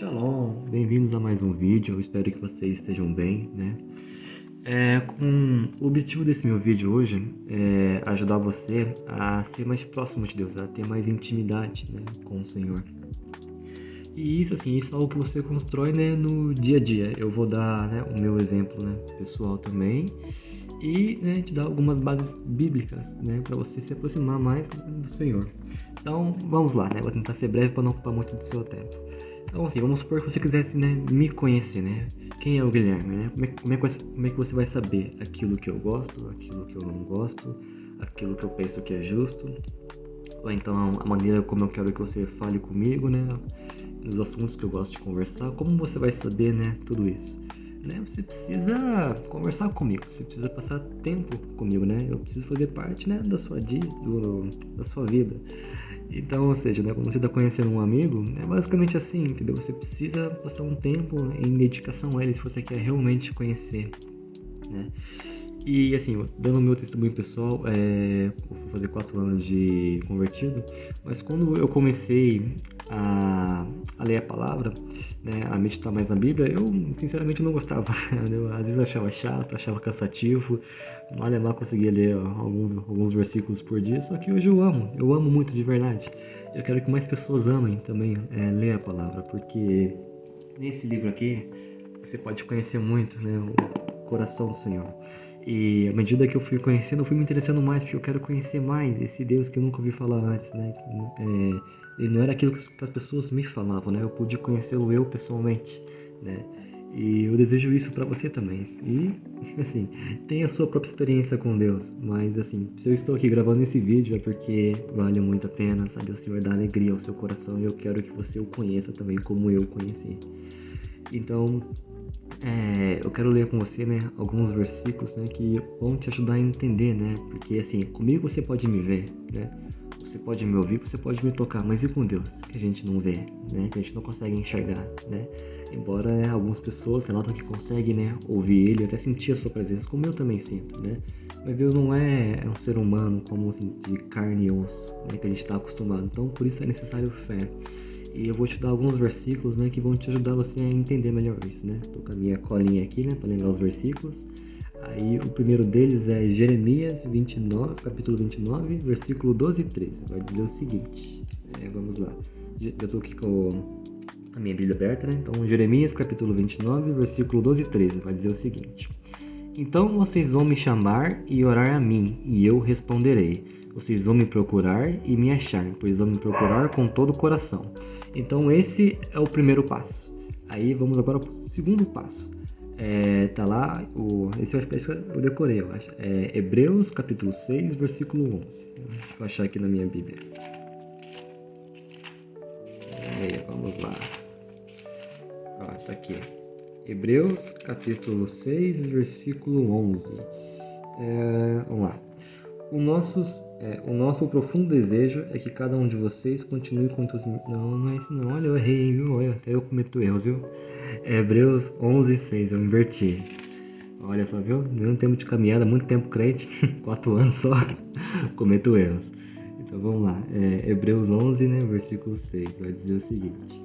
Shalom, bem-vindos a mais um vídeo, eu espero que vocês estejam bem, né? O objetivo desse meu vídeo hoje é ajudar você a ser mais próximo de Deus, a ter mais intimidade, né, com o Senhor. E isso é algo que você constrói, né, no dia a dia. Eu vou dar, né, o meu exemplo, né, pessoal também e, né, te dar algumas bases bíblicas, né, para você se aproximar mais do Senhor. Então, vamos lá, né? Vou tentar ser breve para não ocupar muito do seu tempo. Então, assim, vamos supor que você quisesse, né, me conhecer, né? Quem é o Guilherme, né? Como é que você vai saber aquilo que eu gosto, aquilo que eu não gosto, aquilo que eu penso que é justo, ou então a maneira como eu quero que você fale comigo, né? Nos assuntos que eu gosto de conversar, como você vai saber, né, tudo isso? Né? Você precisa conversar comigo, você precisa passar tempo comigo, né? Eu preciso fazer parte, né, da sua vida. Então, ou seja, né, quando você está conhecendo um amigo, é basicamente assim, entendeu? Você precisa passar um tempo em dedicação a ele se você quer realmente conhecer, né? E assim, dando o meu testemunho pessoal, eu vou fazer 4 anos de convertido, mas quando eu comecei a ler a palavra, né, a meditar mais na Bíblia, eu sinceramente não gostava. Às vezes eu achava chato, achava cansativo, mal conseguia ler alguns versículos por dia, só que hoje eu amo muito de verdade. Eu quero que mais pessoas amem também ler a palavra, porque nesse livro aqui você pode conhecer muito, né, o coração do Senhor. E à medida que eu fui conhecendo, eu fui me interessando mais, porque eu quero conhecer mais esse Deus que eu nunca ouvi falar antes, né? Ele não era aquilo que as pessoas me falavam, né? Eu pude conhecê-lo eu pessoalmente, né? E eu desejo isso pra você também. E, assim, tenha a sua própria experiência com Deus. Mas, assim, se eu estou aqui gravando esse vídeo é porque vale muito a pena, sabe? O Senhor dá alegria ao seu coração e eu quero que você o conheça também como eu conheci. Então, eu quero ler com você, né, alguns versículos, né, que vão te ajudar a entender, né, porque assim, comigo você pode me ver, né, você pode me ouvir, você pode me tocar, mas e com Deus, que a gente não vê, né, que a gente não consegue enxergar, né, embora, né, algumas pessoas relatam que conseguem, né, ouvir Ele, até sentir a sua presença, como eu também sinto, né, mas Deus não é um ser humano como assim, de carne e osso, né, que a gente está acostumado, então por isso é necessário fé. E eu vou te dar alguns versículos, né, que vão te ajudar você a entender melhor isso, né? Tô com a minha colinha aqui, né, para lembrar os versículos. Aí o primeiro deles é Jeremias 29, capítulo 29, versículo 12 e 13. Vai dizer o seguinte, vamos lá. Eu tô aqui com a minha Bíblia aberta, né? Então Jeremias capítulo 29, versículo 12 e 13. Vai dizer o seguinte. Então vocês vão me chamar e orar a mim, e eu responderei. Vocês vão me procurar e me achar, pois vão me procurar com todo o coração. Então esse é o primeiro passo. Aí vamos agora para o segundo passo. Tá lá, esse eu decorei, eu acho. Hebreus capítulo 6, versículo 11. Deixa eu achar aqui na minha Bíblia. Vamos lá. Ó, tá aqui. Hebreus capítulo 6, versículo 11. Vamos lá. O nosso profundo desejo é que cada um de vocês continue com todos... Não é isso não. Olha, eu errei, viu? Olha, até eu cometo erros, viu? Hebreus 11, 6. Eu inverti. Olha só, viu? Mesmo tempo de caminhada, muito tempo crente. 4 anos só. Cometo erros. Então, vamos lá. Hebreus 11, né? Versículo 6. Vai dizer o seguinte.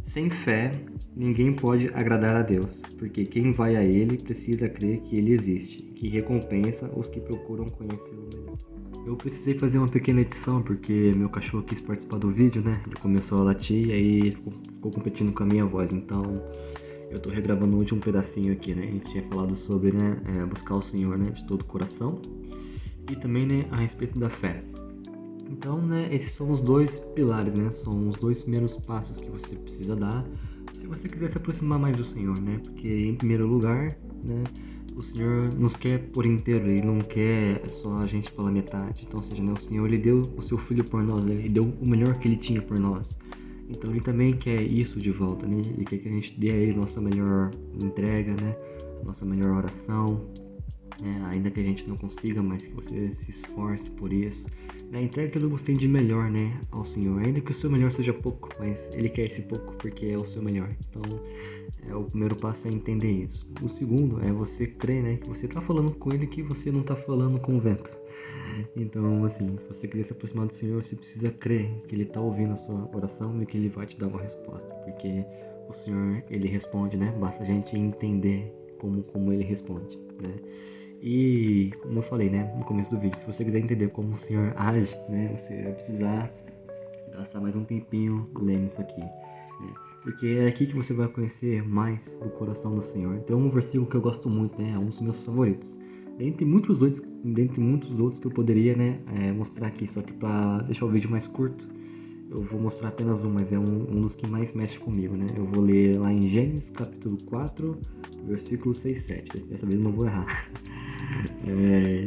Sem fé, ninguém pode agradar a Deus, porque quem vai a Ele precisa crer que Ele existe, que recompensa os que procuram conhecê-lo melhor. Eu precisei fazer uma pequena edição, porque meu cachorro quis participar do vídeo, né? Ele começou a latir e aí ficou competindo com a minha voz, então eu tô regravando o último pedacinho aqui, né? A gente tinha falado sobre, né, buscar o Senhor, né, de todo o coração e também, né, a respeito da fé. Então, né, esses são os dois pilares, né? São os dois primeiros passos que você precisa dar se você quiser se aproximar mais do Senhor, né? Porque, em primeiro lugar, né, o Senhor nos quer por inteiro, Ele não quer só a gente pela metade. Então, ou seja, né, o Senhor, Ele deu o seu Filho por nós, Ele deu o melhor que Ele tinha por nós. Então, Ele também quer isso de volta, né? Ele quer que a gente dê a Ele nossa melhor entrega, né? Nossa melhor oração, ainda que a gente não consiga, mas que você se esforce por isso, né? Entrega aquilo que você tem de melhor, né, ao Senhor, ainda que o seu melhor seja pouco, mas Ele quer esse pouco porque é o seu melhor. Então, o primeiro passo é entender isso. O segundo é você crer, né, que você está falando com Ele, que você não está falando com o vento. Então, assim, se você quiser se aproximar do Senhor, você precisa crer que Ele está ouvindo a sua oração e que Ele vai te dar uma resposta. Porque o Senhor, Ele responde, né? Basta a gente entender como Ele responde, né? E, como eu falei, né, no começo do vídeo, se você quiser entender como o Senhor age, né, você vai precisar gastar mais um tempinho lendo isso aqui, né? Porque é aqui que você vai conhecer mais do coração do Senhor. Então, um versículo que eu gosto muito, né, é um dos meus favoritos. Dentre muitos outros que eu poderia, né, mostrar aqui, só que para deixar o vídeo mais curto, eu vou mostrar apenas um, mas é um dos que mais mexe comigo, né? Eu vou ler lá em Gênesis capítulo 4, versículo 6 e 7. Dessa vez eu não vou errar.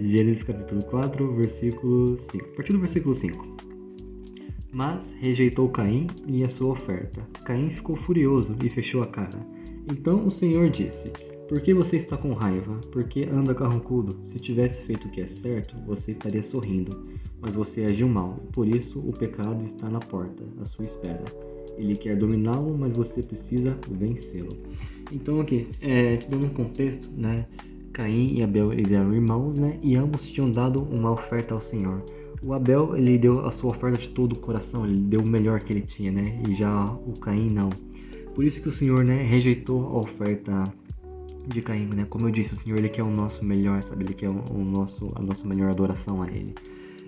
Gênesis capítulo 4, versículo 5. A partir do versículo 5. Mas rejeitou Caim e a sua oferta. Caim ficou furioso e fechou a cara. Então o Senhor disse: por que você está com raiva? Por que anda carrancudo? Se tivesse feito o que é certo, você estaria sorrindo. Mas você agiu mal, e por isso o pecado está na porta, à sua espera. Ele quer dominá-lo, mas você precisa vencê-lo. Então aqui, te dando um contexto, né? Caim e Abel, eles eram irmãos, né? E ambos tinham dado uma oferta ao Senhor. O Abel, ele deu a sua oferta de todo o coração, ele deu o melhor que ele tinha, né? E já o Caim não. Por isso que o Senhor, né, rejeitou a oferta de Caim, né? Como eu disse, o Senhor, ele quer o nosso melhor, sabe? Ele quer a nossa melhor adoração a Ele.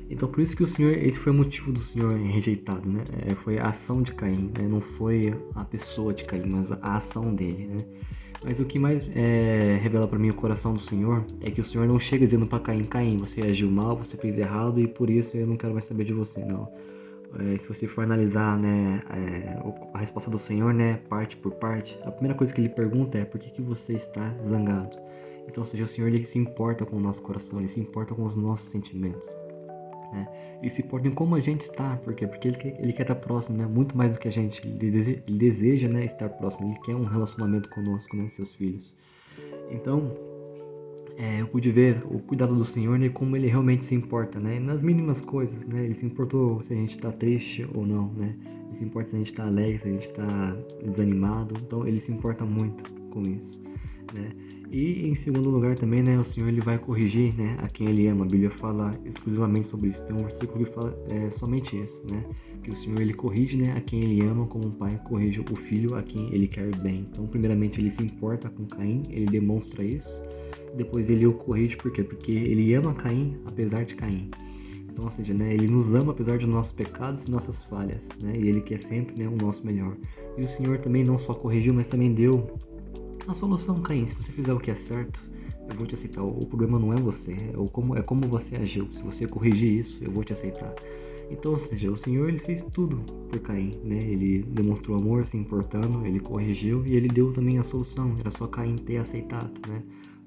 Então, por isso que o Senhor, esse foi o motivo do Senhor rejeitado, né? Foi a ação de Caim, né? Não foi a pessoa de Caim, mas a ação dele, né? Mas o que mais revela para mim o coração do Senhor é que o Senhor não chega dizendo para Caim: Caim, você agiu mal, você fez errado e por isso eu não quero mais saber de você, não. Se você for analisar, né, a resposta do Senhor, né, parte por parte, a primeira coisa que ele pergunta é: por que você está zangado? Então, ou seja, o Senhor, ele se importa com o nosso coração, ele se importa com os nossos sentimentos, né? Ele se importa em como a gente está, por quê? Porque ele quer estar próximo, né, muito mais do que a gente, ele deseja, né, estar próximo, ele quer um relacionamento conosco, né, seus filhos. Então, eu pude ver o cuidado do Senhor, né, como Ele realmente se importa, né, nas mínimas coisas, né, Ele se importou se a gente está triste ou não, né, Ele se importa se a gente está alegre, se a gente está desanimado, então Ele se importa muito com isso, né. E em segundo lugar também, né, o Senhor, Ele vai corrigir, né, a quem Ele ama. A Bíblia fala exclusivamente sobre isso, tem um versículo que fala somente isso, né, que o Senhor, Ele corrige, né, a quem Ele ama, como um pai corrige o filho a quem Ele quer bem. Então, primeiramente, Ele se importa com Caim, Ele demonstra isso. Depois ele o corrige, por quê? Porque ele ama Caim, apesar de Caim. Então, ou seja, né, ele nos ama apesar de nossos pecados e nossas falhas, né, e ele quer sempre, né, o nosso melhor. E o Senhor também não só corrigiu, mas também deu a solução, Caim. Se você fizer o que é certo, eu vou te aceitar. O problema não é você, é como você agiu. Se você corrigir isso, eu vou te aceitar. Então, ou seja, o Senhor, ele fez tudo por Caim, né? Ele demonstrou amor, se importando, ele corrigiu e ele deu também a solução. Era só Caim ter aceitado, né?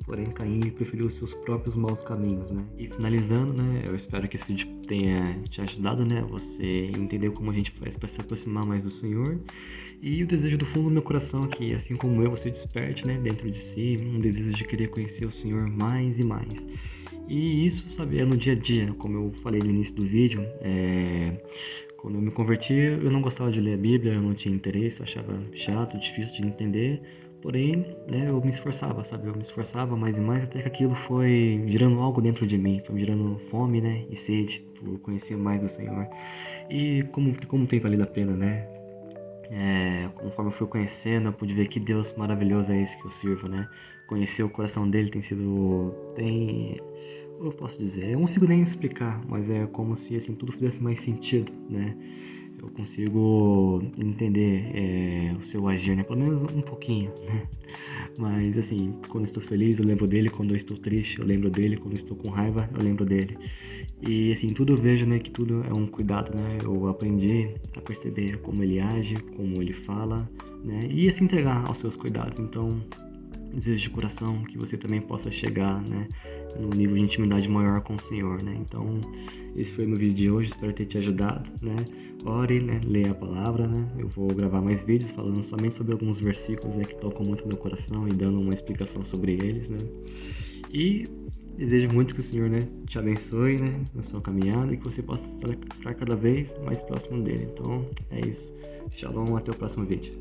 Porém, Caim preferiu os seus próprios maus caminhos, né? E finalizando, né? Eu espero que esse vídeo tenha te ajudado, né? Você entender como a gente faz para se aproximar mais do Senhor. E o desejo do fundo do meu coração é que, assim como eu, você desperte, né? Dentro de si, um desejo de querer conhecer o Senhor mais e mais. E isso, sabe, é no dia a dia, como eu falei no início do vídeo. Quando eu me converti, eu não gostava de ler a Bíblia, eu não tinha interesse, eu achava chato, difícil de entender. Porém, né, eu me esforçava, sabe? Eu me esforçava mais e mais até que aquilo foi gerando algo dentro de mim, foi me gerando fome, né, e sede por conhecer mais do Senhor. E como tem valido a pena, né? Conforme eu fui conhecendo, eu pude ver que Deus maravilhoso é esse que eu sirvo, né? Conhecer o coração dele eu posso dizer, eu não consigo nem explicar, mas é como se assim tudo fizesse mais sentido, né? Eu consigo entender o seu agir, né? Pelo menos um pouquinho, né? Mas assim, quando eu estou feliz eu lembro dele, quando eu estou triste eu lembro dele, quando eu estou com raiva eu lembro dele. E assim, tudo eu vejo, né, que tudo é um cuidado, né? Eu aprendi a perceber como ele age, como ele fala, né? E a se entregar aos seus cuidados. Então, desejo de coração que você também possa chegar, né, num nível de intimidade maior com o Senhor, né? Então, esse foi o meu vídeo de hoje, espero ter te ajudado, né? Ore, né, leia a palavra, né? Eu vou gravar mais vídeos falando somente sobre alguns versículos, né, que tocam muito no meu coração e dando uma explicação sobre eles, né? E desejo muito que o Senhor, né, te abençoe, né, na sua caminhada e que você possa estar cada vez mais próximo dele. Então, é isso. Shalom, até o próximo vídeo.